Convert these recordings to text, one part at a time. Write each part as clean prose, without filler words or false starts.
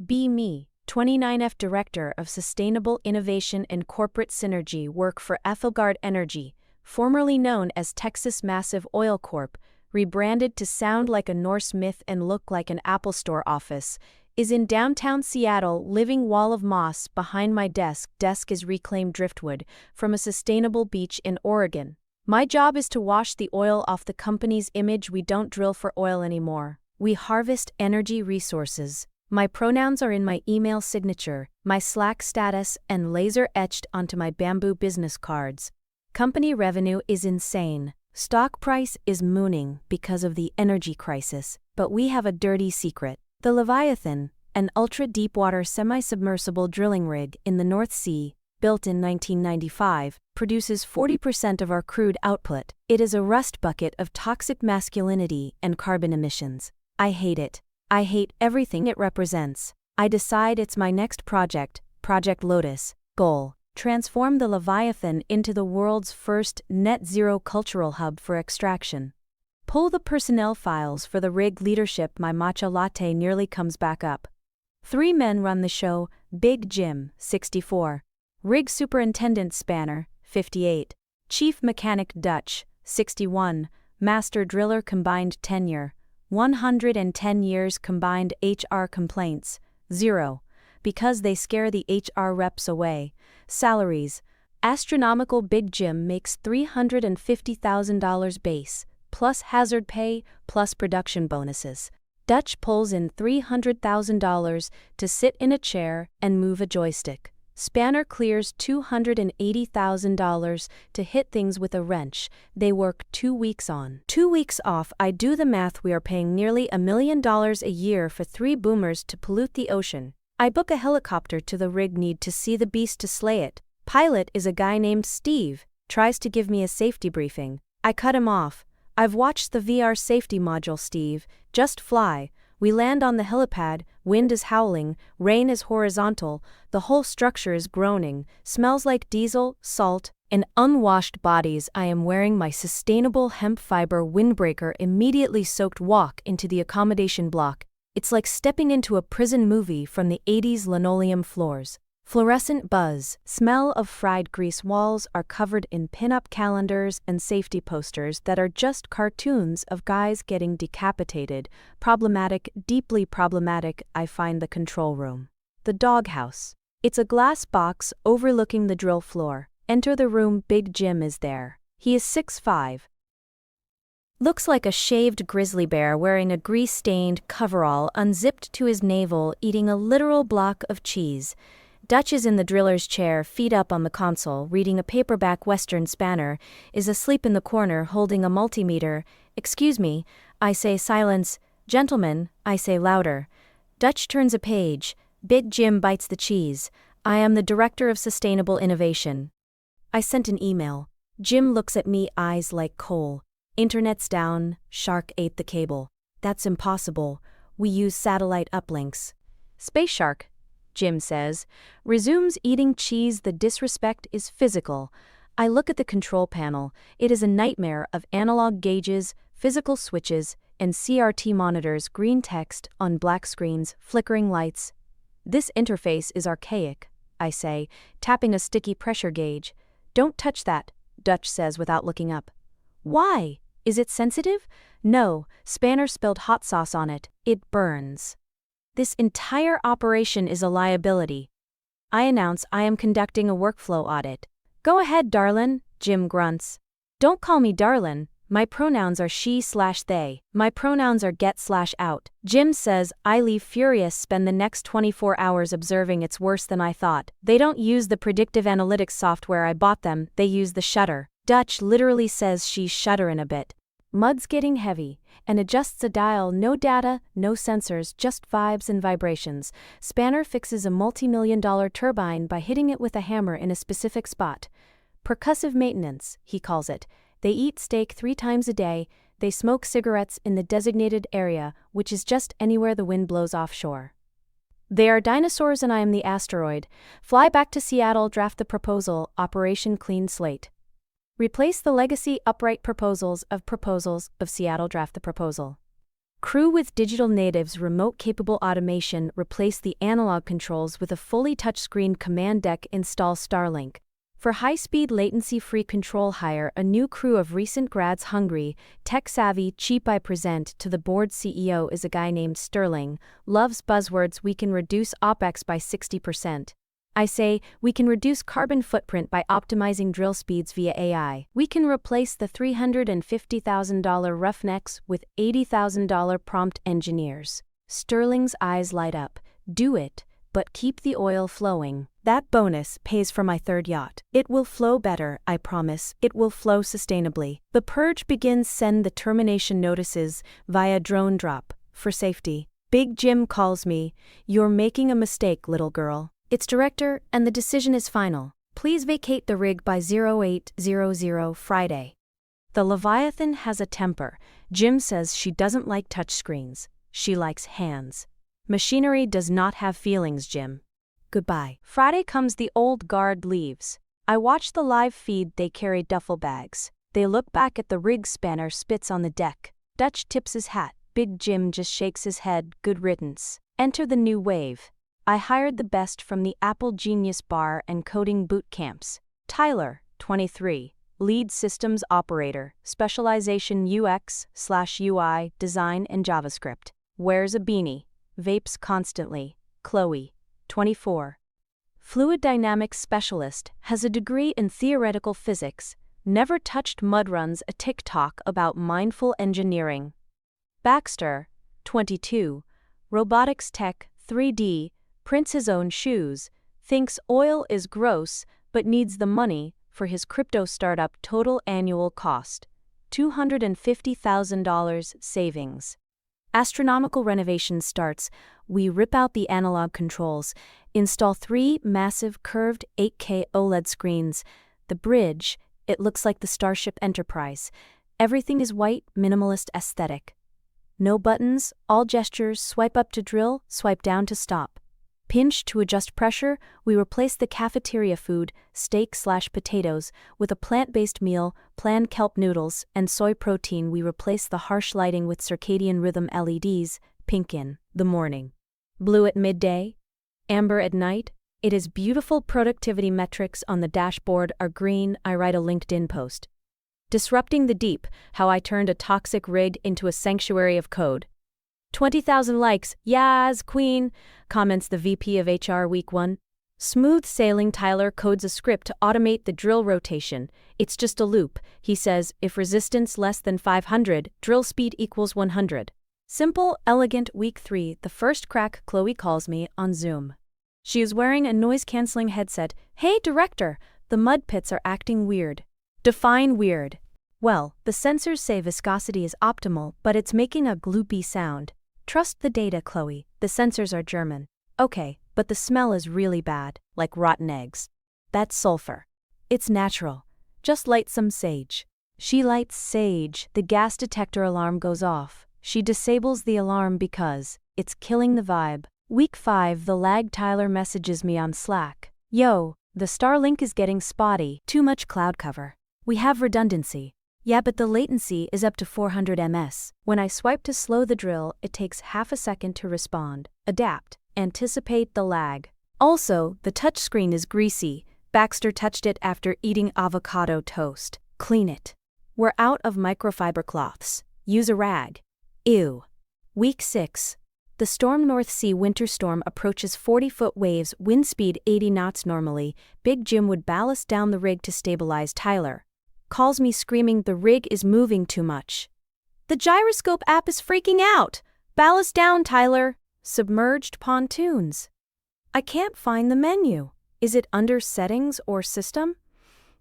Be Me, 29F Director of Sustainable Innovation and Corporate Synergy work for Ethelgard Energy, formerly known as Texas Massive Oil Corp., rebranded to sound like a Norse myth and look like an Apple Store office, is in downtown Seattle, living wall of moss behind my desk. Desk is reclaimed driftwood from a sustainable beach in Oregon. My job is to wash the oil off the company's image. We don't drill for oil anymore. We harvest energy resources. My pronouns are in my email signature, my Slack status, and laser-etched onto my bamboo business cards. Company revenue is insane. Stock price is mooning because of the energy crisis, but we have a dirty secret. The Leviathan, an ultra-deepwater semi-submersible drilling rig in the North Sea, built in 1995, produces 40% of our crude output. It is a rust bucket of toxic masculinity and carbon emissions. I hate it. I hate everything it represents. I decide it's my next project, Project Lotus. Goal: transform the Leviathan into the world's first net-zero cultural hub for extraction. Pull the personnel files for the rig leadership. My matcha latte nearly comes back up. 3 men run the show: Big Jim, 64. Rig Superintendent Spanner, 58. Chief Mechanic Dutch, 61. Master Driller combined tenure, 110 years. Combined HR complaints, 0. Because they scare the HR reps away. Salaries: astronomical. Big Jim makes $350,000 base, plus hazard pay, plus production bonuses. Dutch pulls in $300,000 to sit in a chair and move a joystick. Spanner clears $280,000 to hit things with a wrench. They work 2 weeks on, 2 weeks off. I do the math. We are paying nearly $1 million a year for 3 boomers to pollute the ocean. I book a helicopter to the rig. Need to see the beast to slay it. Pilot is a guy named Steve, tries to give me a safety briefing. I cut him off. I've watched the VR safety module, Steve. Just fly. We land on the helipad, wind is howling, rain is horizontal, the whole structure is groaning, smells like diesel, salt, and unwashed bodies. I am wearing my sustainable hemp fiber windbreaker. Immediately soaked. Walk into the accommodation block. It's like stepping into a prison movie from the 80s. Linoleum floors. Fluorescent buzz. Smell of fried grease. Walls are covered in pin-up calendars and safety posters that are just cartoons of guys getting decapitated. Problematic, deeply problematic. I find the control room. The doghouse. It's a glass box overlooking the drill floor. Enter the room. Big Jim is there. He is 6'5". Looks like a shaved grizzly bear wearing a grease-stained coverall unzipped to his navel, eating a literal block of cheese. Dutch is in the driller's chair, feet up on the console, reading a paperback. Western Spanner is asleep in the corner holding a multimeter. Excuse me, I say. Silence. Gentlemen, I say louder. Dutch turns a page. Big Jim bites the cheese. I am the Director of Sustainable Innovation. I sent an email. Jim looks at me, eyes like coal. Internet's down, shark ate the cable. That's impossible. We use satellite uplinks. Space shark, Jim says, resumes eating cheese. The disrespect is physical. I look at the control panel. It is a nightmare of analog gauges, physical switches, and CRT monitors. Green text on black screens, flickering lights. This interface is archaic, I say, tapping a sticky pressure gauge. Don't touch that, Dutch says without looking up. Why? Is it sensitive? No, Spanner spilled hot sauce on it. It burns. This entire operation is a liability. I announce I am conducting a workflow audit. Go ahead, darlin', Jim grunts. Don't call me darlin'. My pronouns are she/they. My pronouns are get/out. Jim says, I leave furious. Spend the next 24 hours observing. It's worse than I thought. They don't use the predictive analytics software I bought them, they use the shutter. Dutch literally says she's shudderin' a bit. Mud's getting heavy, and adjusts a dial. No data, no sensors, just vibes and vibrations. Spanner fixes a multi-million-dollar turbine by hitting it with a hammer in a specific spot. Percussive maintenance, he calls it. They eat steak 3 times a day. They smoke cigarettes in the designated area, which is just anywhere the wind blows offshore. They are dinosaurs and I am the asteroid. Fly back to Seattle. Draft the proposal. Operation Clean Slate. Replace the legacy upright proposals of Seattle. Draft the proposal. Crew with digital natives remote-capable automation replace the analog controls with a fully touchscreen command deck. Install Starlink. For high-speed latency-free control, hire a new crew of recent grads hungry, tech-savvy, cheap. I present to the board. CEO is a guy named Sterling, loves buzzwords. We can reduce OpEx by 60%. I say, we can reduce carbon footprint by optimizing drill speeds via AI. We can replace the $350,000 roughnecks with $80,000 prompt engineers. Sterling's eyes light up. Do it, but keep the oil flowing. That bonus pays for my third yacht. It will flow better, I promise. It will flow sustainably. The purge begins. Send the termination notices via drone drop, for safety. Big Jim calls me. You're making a mistake, little girl. It's director, and the decision is final. Please vacate the rig by 0800 Friday. The Leviathan has a temper. Jim says she doesn't like touchscreens. She likes hands. Machinery does not have feelings, Jim. Goodbye. Friday comes. The old guard leaves. I watch the live feed. They carry duffel bags. They look back at the rig. Spanner spits on the deck. Dutch tips his hat. Big Jim just shakes his head. Good riddance. Enter the new wave. I hired the best from the Apple Genius Bar and coding boot camps. Tyler, 23, lead systems operator, specialization UX/UI, design and JavaScript. Wears a beanie, vapes constantly. Chloe, 24, fluid dynamics specialist, has a degree in theoretical physics, never touched mud. Runs a TikTok about mindful engineering. Baxter, 22, robotics tech, 3D, prints his own shoes, thinks oil is gross, but needs the money for his crypto startup. Total annual cost, $250,000 savings. Astronomical renovation starts. We rip out the analog controls, install 3 massive curved 8K OLED screens. The bridge, it looks like the Starship Enterprise. Everything is white, minimalist aesthetic. No buttons, all gestures. Swipe up to drill, swipe down to stop. Pinch to adjust pressure. We replace the cafeteria food, steak/potatoes, with a plant-based meal, planned kelp noodles, and soy protein. We replace the harsh lighting with circadian rhythm LEDs, pink in the morning, blue at midday, amber at night. It is beautiful. Productivity metrics on the dashboard are green. I write a LinkedIn post. Disrupting the deep, how I turned a toxic rig into a sanctuary of code. 20,000 likes, yas, queen, comments the VP of HR. Week 1. Smooth sailing. Tyler codes a script to automate the drill rotation. It's just a loop. He says, if resistance less than 500, drill speed equals 100. Simple, elegant. Week 3. The first crack. Chloe calls me on Zoom. She is wearing a noise-canceling headset. Hey, director, the mud pits are acting weird. Define weird. Well, the sensors say viscosity is optimal, but it's making a gloopy sound. Trust the data, Chloe. The sensors are German. Okay, but the smell is really bad, like rotten eggs. That's sulfur. It's natural. Just light some sage. She lights sage. The gas detector alarm goes off. She disables the alarm because it's killing the vibe. Week 5. The lag. Tyler messages me on Slack. Yo, the Starlink is getting spotty. Too much cloud cover. We have redundancy. Yeah, but the latency is up to 400 ms. When I swipe to slow the drill, it takes half a second to respond. Adapt. Anticipate the lag. Also, the touchscreen is greasy. Baxter touched it after eating avocado toast. Clean it. We're out of microfiber cloths. Use a rag. Ew. Week 6. The storm. North Sea winter storm approaches. 40-foot waves, wind speed 80 knots. Normally, Big Jim would ballast down the rig to stabilize. Tyler calls me screaming, the rig is moving too much. The gyroscope app is freaking out. Ballast down, Tyler. Submerged pontoons. I can't find the menu. Is it under settings or system?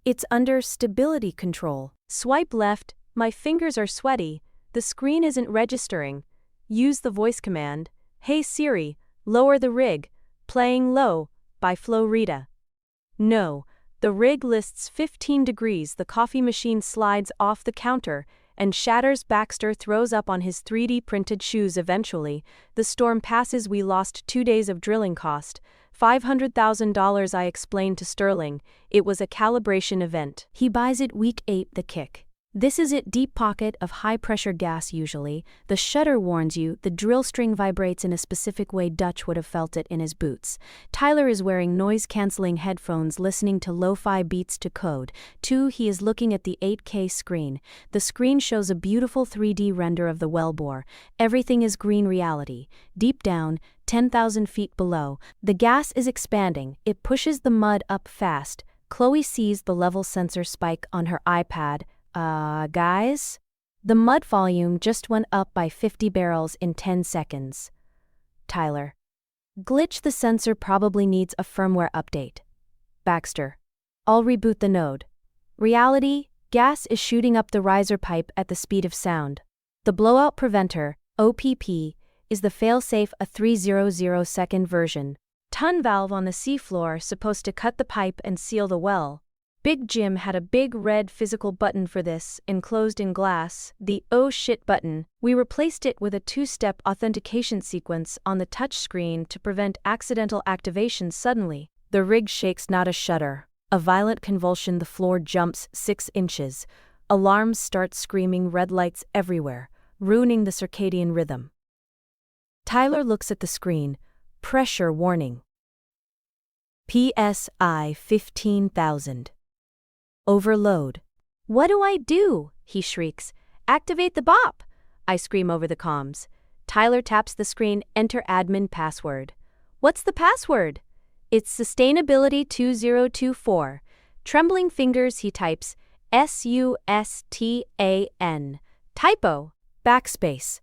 It's under stability control. Swipe left. My fingers are sweaty. The screen isn't registering. Use the voice command. Hey Siri, lower the rig. Playing Low by Flo Rida. No. The rig lists 15 degrees. The coffee machine slides off the counter and shatters. Baxter throws up on his 3D printed shoes. Eventually, the storm passes. We lost 2 days of drilling cost. $500,000. I explained to Sterling. It was a calibration event. He buys it. Week 8. The kick. This is it, deep pocket of high-pressure gas usually. The shutter warns you, the drill string vibrates in a specific way. Dutch would have felt it in his boots. Tyler is wearing noise-canceling headphones listening to lo-fi beats to code. 2. He is looking at the 8K screen. The screen shows a beautiful 3D render of the wellbore. Everything is green reality. Deep down, 10,000 feet below, the gas is expanding. It pushes the mud up fast. Chloe sees the level sensor spike on her iPad. Guys? The mud volume just went up by 50 barrels in 10 seconds. Tyler. Glitch, the sensor probably needs a firmware update. Baxter. I'll reboot the node. Reality, gas is shooting up the riser pipe at the speed of sound. The blowout preventer, OPP, is the failsafe, a 300-second version. Ton valve on the seafloor supposed to cut the pipe and seal the well. Big Jim had a big red physical button for this, enclosed in glass, the "oh shit" button. We replaced it with a 2-step authentication sequence on the touchscreen to prevent accidental activation suddenly. The rig shakes, not a shudder. A violent convulsion, the floor jumps 6 inches. Alarms start screaming, red lights everywhere, ruining the circadian rhythm. Tyler looks at the screen. Pressure warning. PSI 15,000. Overload. What do I do? He shrieks. Activate the BOP! I scream over the comms. Tyler taps the screen, enter admin password. What's the password? It's Sustainability 2024. Trembling fingers, he types SUSTAN. Typo. Backspace.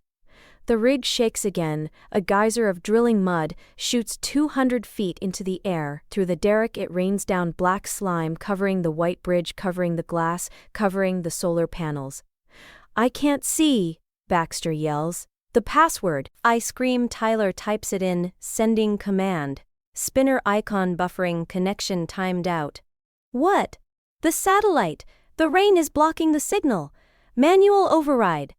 The rig shakes again. A geyser of drilling mud shoots 200 feet into the air. Through the derrick it rains down black slime, covering the white bridge, covering the glass, covering the solar panels. I can't see, Baxter yells. The password. I scream. Tyler types it in, sending command. Spinner icon buffering, connection timed out. What? The satellite. The rain is blocking the signal. Manual override.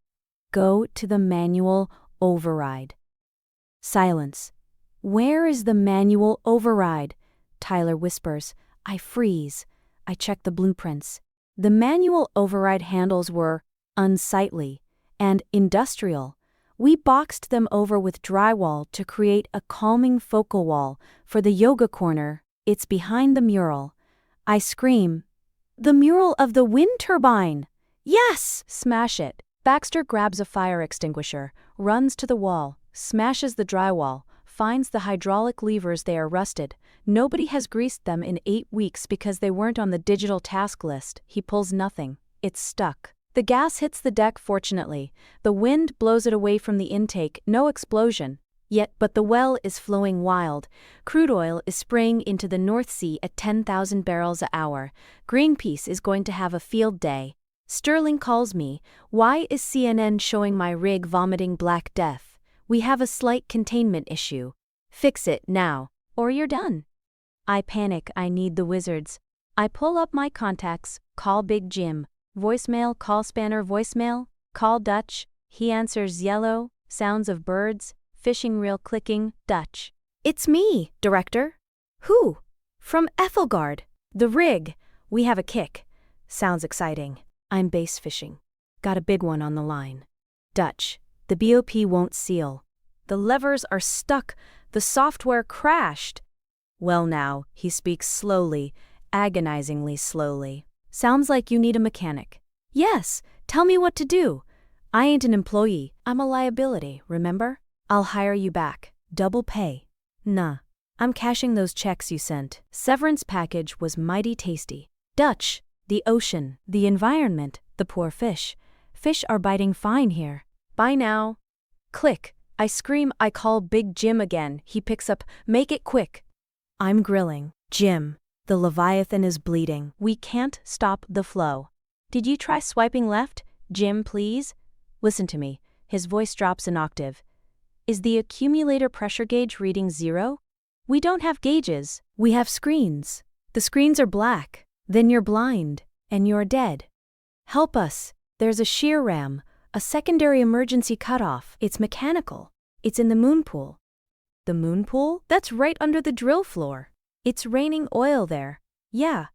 Go to the manual override. Silence. Where is the manual override? Tyler whispers. I freeze. I check the blueprints. The manual override handles were unsightly and industrial. We boxed them over with drywall to create a calming focal wall for the yoga corner. It's behind the mural. I scream. The mural of the wind turbine! Yes! Smash it. Baxter grabs a fire extinguisher, runs to the wall, smashes the drywall, finds the hydraulic levers. They are rusted. Nobody has greased them in 8 weeks because they weren't on the digital task list. He pulls nothing. It's stuck. The gas hits the deck fortunately. The wind blows it away from the intake, no explosion. But the well is flowing wild. Crude oil is spraying into the North Sea at 10,000 barrels an hour. Greenpeace is going to have a field day. Sterling calls me. Why is CNN showing my rig vomiting black death? We have a slight containment issue. Fix it now, or you're done. I panic. I need the wizards. I pull up my contacts, call Big Jim. Voicemail, call Spanner, voicemail, call Dutch. He answers yellow, sounds of birds, fishing reel clicking, Dutch. It's me, Director. Who? From Ethelgard. The rig. We have a kick. Sounds exciting. I'm bass fishing. Got a big one on the line. Dutch. The BOP won't seal. The levers are stuck. The software crashed. Well now, he speaks slowly, agonizingly slowly. Sounds like you need a mechanic. Yes, tell me what to do. I ain't an employee. I'm a liability, remember? I'll hire you back. Double pay. Nah. I'm cashing those checks you sent. Severance package was mighty tasty. Dutch. The ocean, the environment, the poor fish. Fish are biting fine here. Bye now. Click. I scream. I call Big Jim again. He picks up. Make it quick. I'm grilling. Jim. The Leviathan is bleeding. We can't stop the flow. Did you try swiping left? Jim, please? Listen to me. His voice drops an octave. Is the accumulator pressure gauge reading 0? We don't have gauges. We have screens. The screens are black. Then you're blind, and you're dead. Help us. There's a shear ram, a secondary emergency cutoff. It's mechanical. It's in the moon pool. The moon pool? That's right under the drill floor. It's raining oil there. Yeah,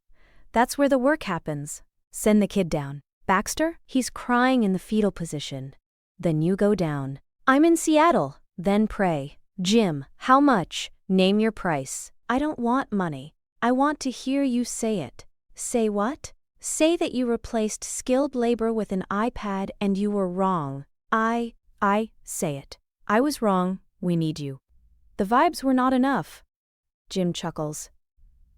that's where the work happens. Send the kid down. Baxter? He's crying in the fetal position. Then you go down. I'm in Seattle. Then pray. Jim, how much? Name your price. I don't want money. I want to hear you say it. Say what? Say that you replaced skilled labor with an iPad and you were wrong. Say it. I was wrong. We need you. The vibes were not enough. Jim chuckles.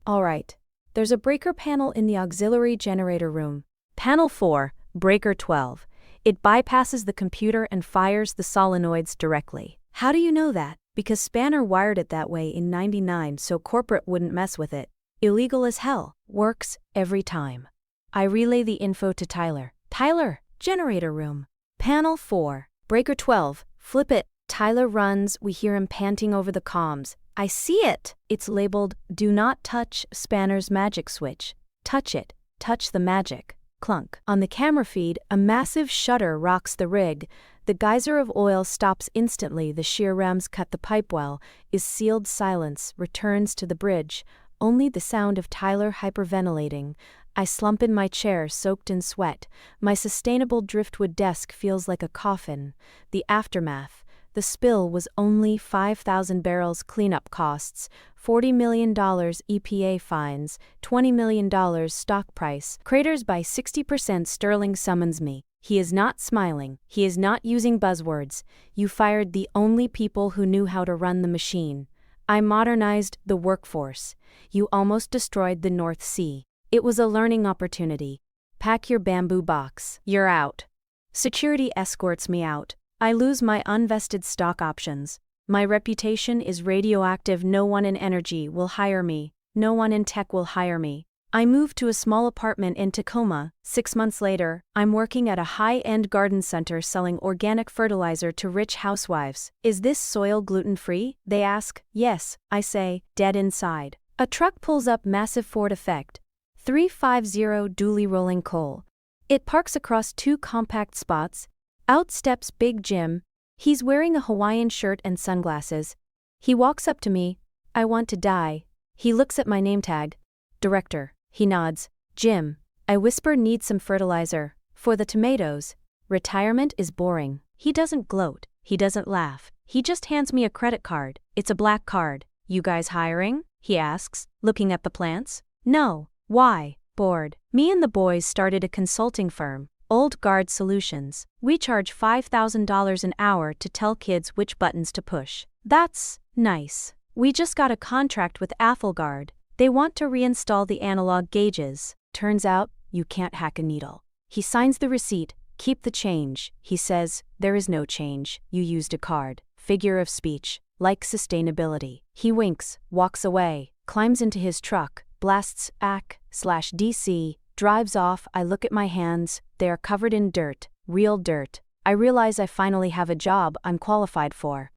All right. There's a breaker panel in the auxiliary generator room. Panel 4, breaker 12. It bypasses the computer and fires the solenoids directly. How do you know that? Because Spanner wired it that way in '99 so corporate wouldn't mess with it. Illegal as hell. Works every time. I relay the info to Tyler. Tyler, generator room. Panel 4, breaker 12. Flip it. Tyler runs. We hear him panting over the comms. I see it. It's labeled, do not touch Spanner's magic switch. Touch it. Touch the magic. Clunk. On the camera feed, a massive shudder rocks the rig. The geyser of oil stops instantly. The shear rams cut the pipe well. Is sealed silence. Returns to the bridge. Only the sound of Tyler hyperventilating. I slump in my chair, soaked in sweat. My sustainable driftwood desk feels like a coffin. The aftermath. The spill was only 5,000 barrels cleanup costs, $40 million EPA fines, $20 million stock price, craters by 60%. Sterling summons me. He is not smiling. He is not using buzzwords. You fired the only people who knew how to run the machine. I modernized the workforce. You almost destroyed the North Sea. It was a learning opportunity. Pack your bamboo box. You're out. Security escorts me out. I lose my unvested stock options. My reputation is radioactive. No one in energy will hire me. No one in tech will hire me. I moved to a small apartment in Tacoma. 6 months later, I'm working at a high-end garden center selling organic fertilizer to rich housewives. Is this soil gluten-free? They ask. Yes, I say, dead inside. A truck pulls up. Massive Ford Effect. 350 dually rolling coal. It parks across 2 compact spots. Out steps Big Jim. He's wearing a Hawaiian shirt and sunglasses. He walks up to me. I want to die. He looks at my name tag. Director. He nods. Jim. I whisper, need some fertilizer. For the tomatoes. Retirement is boring. He doesn't gloat. He doesn't laugh. He just hands me a credit card. It's a black card. You guys hiring? He asks, looking at the plants. No. Why? Bored. Me and the boys started a consulting firm. Old Guard Solutions. We charge $5,000 an hour to tell kids which buttons to push. That's nice. We just got a contract with Guard. They want to reinstall the analog gauges. Turns out, you can't hack a needle. He signs the receipt. Keep the change. He says, there is no change. You used a card. Figure of speech. Like sustainability. He winks, walks away, climbs into his truck, blasts AC/DC, drives off. I look at my hands. They are covered in dirt. Real dirt. I realize I finally have a job I'm qualified for.